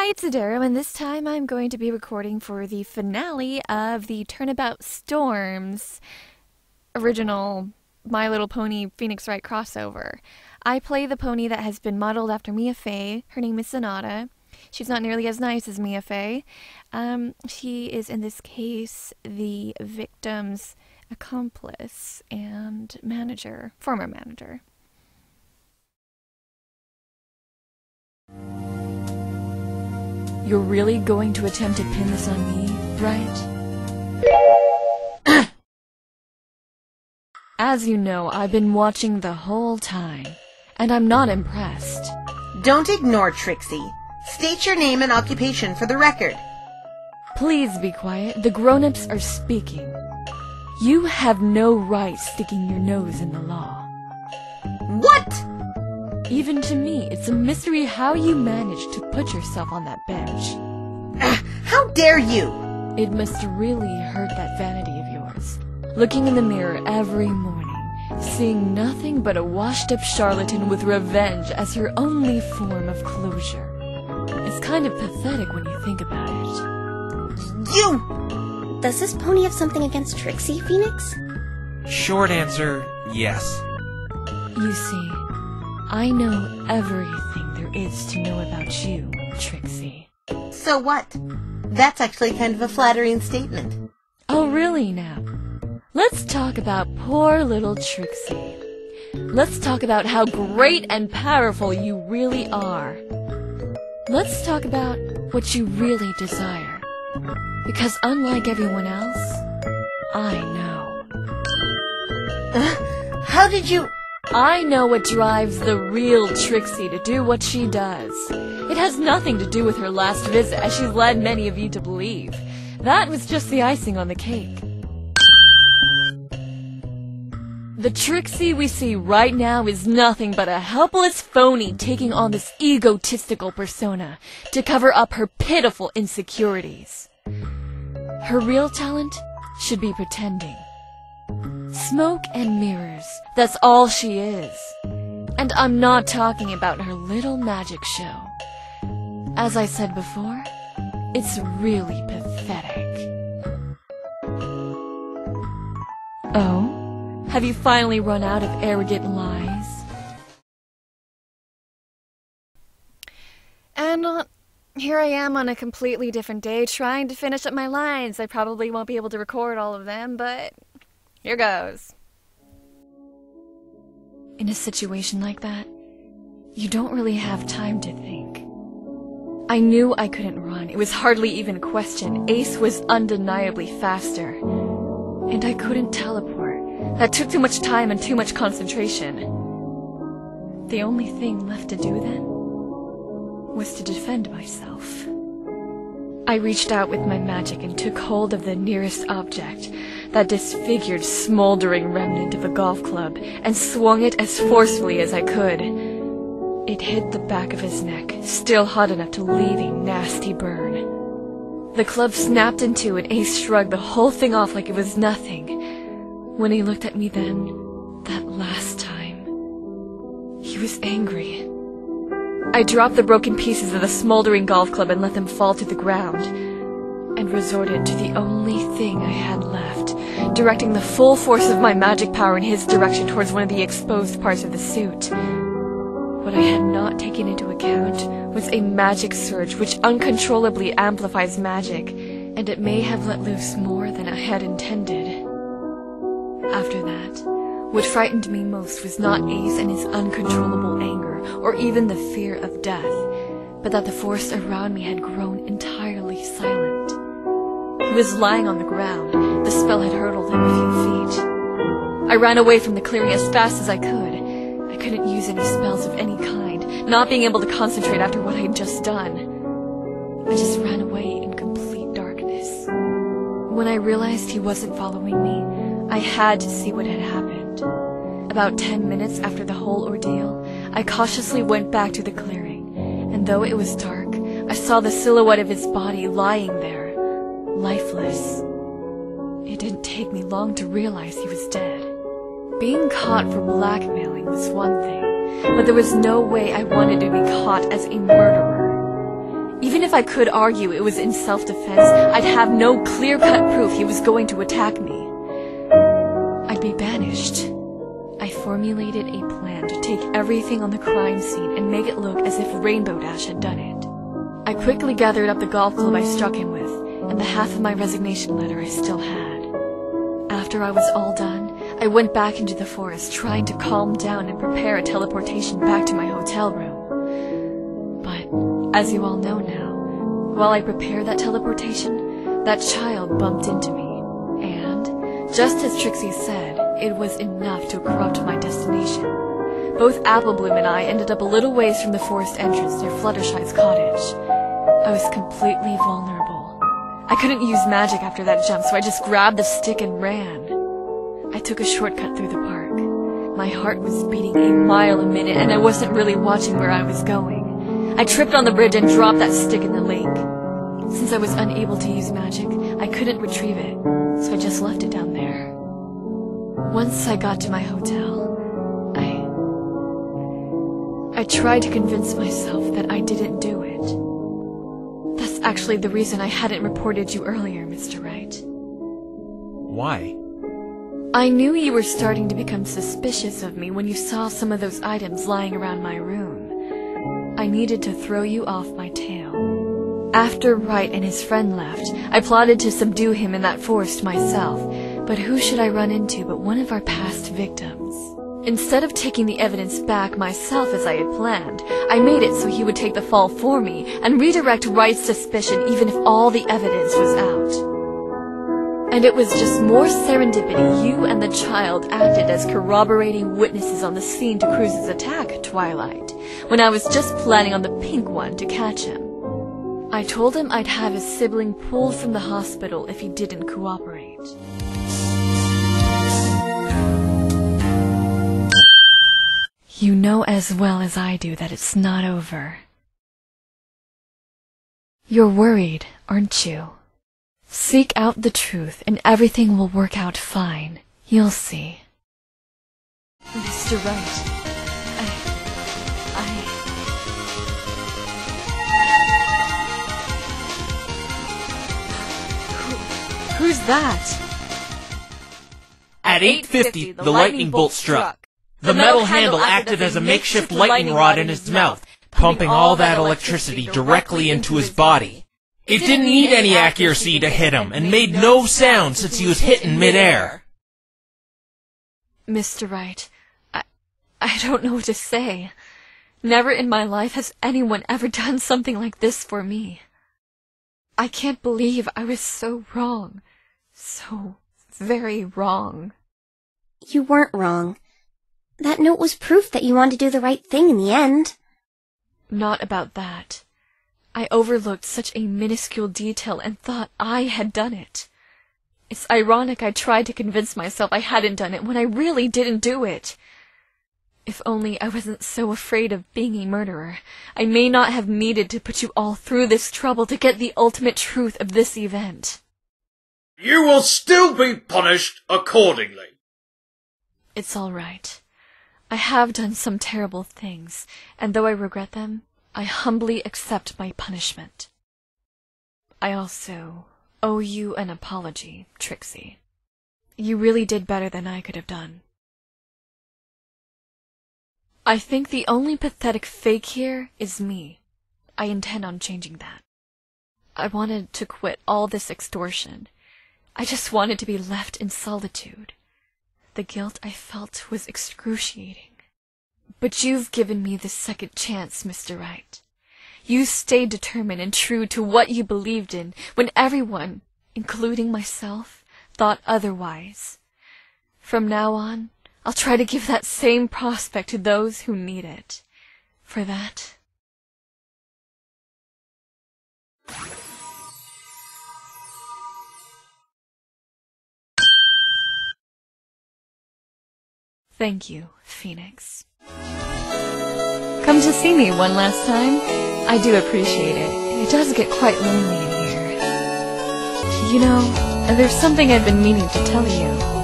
Hi, it's Aderu, and this time I'm going to be recording for the finale of the Turnabout Storm's original My Little Pony Phoenix Wright crossover. I play the pony that has been modeled after Mia Fey. Her name is Sonata. She's not nearly as nice as Mia Fey. She is, in this case, the victim's accomplice and manager, former manager. You're really going to attempt to pin this on me, right? As you know, I've been watching the whole time, and I'm not impressed. Don't ignore Trixie. State your name and occupation for the record. Please be quiet. The grown-ups are speaking. You have no right sticking your nose in the law. What? Even to me, it's a mystery how you managed to put yourself on that bench. How dare you! It must really hurt that vanity of yours. Looking in the mirror every morning, seeing nothing but a washed-up charlatan with revenge as your only form of closure. It's kind of pathetic when you think about it. You! Does this pony have something against Trixie, Phoenix? Short answer, yes. You see, I know everything there is to know about you, Trixie. So what? That's actually kind of a flattering statement. Oh, really now? Let's talk about poor little Trixie. Let's talk about how great and powerful you really are. Let's talk about what you really desire. Because unlike everyone else, I know. How did you... I know what drives the real Trixie to do what she does. It has nothing to do with her last visit, as she's led many of you to believe. That was just the icing on the cake. The Trixie we see right now is nothing but a helpless phony taking on this egotistical persona to cover up her pitiful insecurities. Her real talent should be pretending. Smoke and mirrors, that's all she is. And I'm not talking about her little magic show. As I said before, it's really pathetic. Oh? Have you finally run out of arrogant lies? And here I am on a completely different day trying to finish up my lines. I probably won't be able to record all of them, but here goes. In a situation like that, you don't really have time to think. I knew I couldn't run. It was hardly even a question. Ace was undeniably faster. And I couldn't teleport. That took too much time and too much concentration. The only thing left to do then was to defend myself. I reached out with my magic and took hold of the nearest object, that disfigured, smoldering remnant of a golf club, and swung it as forcefully as I could. It hit the back of his neck, still hot enough to leave a nasty burn. The club snapped in two and Ace shrugged the whole thing off like it was nothing. When he looked at me then, that last time, he was angry. I dropped the broken pieces of the smoldering golf club and let them fall to the ground, and resorted to the only thing I had left, directing the full force of my magic power in his direction towards one of the exposed parts of the suit. What I had not taken into account was a magic surge which uncontrollably amplifies magic, and it may have let loose more than I had intended. After that, what frightened me most was not Ace and his uncontrollable anger, or even the fear of death, but that the force around me had grown entirely silent. He was lying on the ground. The spell had hurtled him a few feet. I ran away from the clearing as fast as I could. I couldn't use any spells of any kind, not being able to concentrate after what I had just done. I just ran away in complete darkness. When I realized he wasn't following me, I had to see what had happened. About 10 minutes after the whole ordeal, I cautiously went back to the clearing, and though it was dark, I saw the silhouette of his body lying there, lifeless. It didn't take me long to realize he was dead. Being caught for blackmailing was one thing, but there was no way I wanted to be caught as a murderer. Even Even if I could argue it was in self-defense, I'd have no clear-cut proof he was going to attack me. I'd be banished. I formulated a plan to take everything on the crime scene and make it look as if Rainbow Dash had done it. I quickly gathered up the golf club I struck him with, and the half of my resignation letter I still had. After I was all done, I went back into the forest, trying to calm down and prepare a teleportation back to my hotel room. But, as you all know now, while I prepared that teleportation, that child bumped into me, and, just as Trixie said, it was enough to corrupt my destination. Both Applebloom and I ended up a little ways from the forest entrance near Fluttershy's cottage. I was completely vulnerable. I couldn't use magic after that jump, so I just grabbed the stick and ran. I took a shortcut through the park. My heart was beating a mile a minute, and I wasn't really watching where I was going. I tripped on the bridge and dropped that stick in the lake. Since I was unable to use magic, I couldn't retrieve it, so I just left it down there. Once I got to my hotel, I tried to convince myself that I didn't do it. That's actually the reason I hadn't reported you earlier, Mr. Wright. Why? I knew you were starting to become suspicious of me when you saw some of those items lying around my room. I needed to throw you off my tail. After Wright and his friend left, I plotted to subdue him in that forest myself, but who should I run into but one of our past victims? Instead of taking the evidence back myself as I had planned, I made it so he would take the fall for me and redirect Wright's suspicion even if all the evidence was out. And it was just more serendipity you and the child acted as corroborating witnesses on the scene to Cruz's attack, Twilight, when I was just planning on the pink one to catch him. I told him I'd have his sibling pulled from the hospital if he didn't cooperate. You know as well as I do that it's not over. You're worried, aren't you? Seek out the truth and everything will work out fine. You'll see. Mr. Wright, Who's that? At 8:50, the lightning bolt struck. The metal handle acted as a makeshift lightning rod in his mouth, pumping all that electricity directly into his body. It didn't need any accuracy to hit him, and made no sound since he was hit in midair. Mr. Wright, I don't know what to say. Never in my life has anyone ever done something like this for me. I can't believe I was so wrong. So very wrong. You weren't wrong. That note was proof that you wanted to do the right thing in the end. Not about that. I overlooked such a minuscule detail and thought I had done it. It's ironic I tried to convince myself I hadn't done it when I really didn't do it. If only I wasn't so afraid of being a murderer, I may not have needed to put you all through this trouble to get the ultimate truth of this event. You will still be punished accordingly. It's all right. I have done some terrible things, and though I regret them, I humbly accept my punishment. I also owe you an apology, Trixie. You really did better than I could have done. I think the only pathetic fake here is me. I intend on changing that. I wanted to quit all this extortion. I just wanted to be left in solitude. The guilt I felt was excruciating. But you've given me this second chance, Mr. Wright. You stayed determined and true to what you believed in when everyone, including myself, thought otherwise. From now on, I'll try to give that same prospect to those who need it. For that, thank you, Phoenix. Come to see me one last time? I do appreciate it. It does get quite lonely in here. You know, there's something I've been meaning to tell you.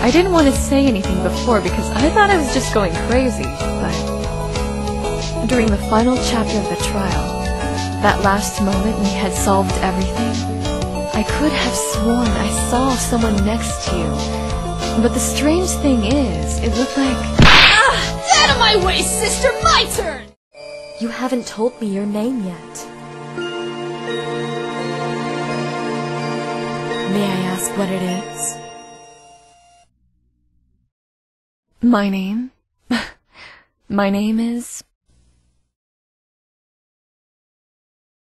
I didn't want to say anything before because I thought I was just going crazy, but during the final chapter of the trial, That last moment we had solved everything. I could have sworn I saw someone next to you. But the strange thing is, it looked like... Ah! Out of my way, sister! My turn! You haven't told me your name yet. May I ask what it is? My name? My name is...